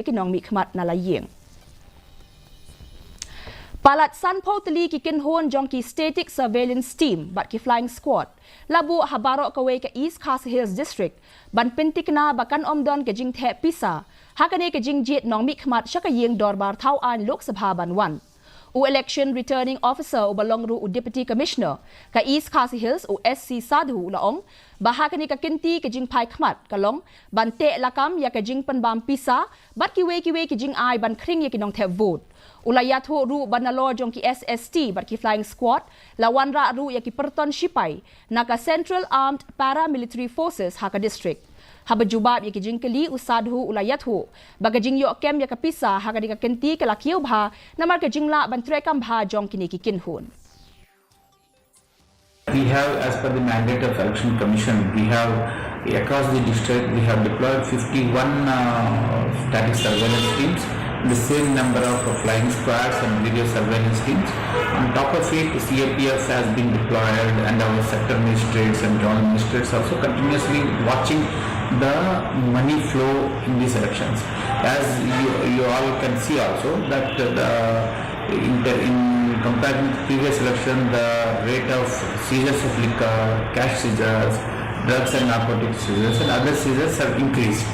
kinong mi khmat na layeng. PALAT Sanpo TYLLI ki kinhon jong ki static surveillance team bat ki flying squad labu habaro kawe ke East Khasi Hills district ban pintik na bakan omdon ke jing the pisa hakane ke jing jet nong mi khmat shakayeng dorbar thau an Lok Sabha ban 1 u election returning officer u balong ru u deputy commissioner ka East Khasi Hills u SC Sadhu laong bahakani ka kinti ke jing pai khmat kalong ban te lakam ya ke jing panbam pisa bat ki we ki jing ai ban khring ya kinong the vote ulayat ho ru banalor jong ki SST bat ki flying squad lawan ra ru ya ki perton shipai naka Central Armed Paramilitary Forces haka district haba jubab ya ki jing kali usadhu ulayat ho baga jing yo kem ya ka pisa haka dika kenti kala kiu bha namar ka jing la ban trekam bha jong kini ki kinhun. We have, as per the mandate of Election Commission, we have across the district, we have deployed 51 static surveillance teams, the same number of flying squads and video surveillance teams. On top of it, CAPF has been deployed and our sector magistrates and joint magistrates also continuously watching the money flow in these elections. As you all can see also that in comparison to previous election, the rate of seizures of liquor, cash seizures, drugs and narcotics seizures and other seizures have increased.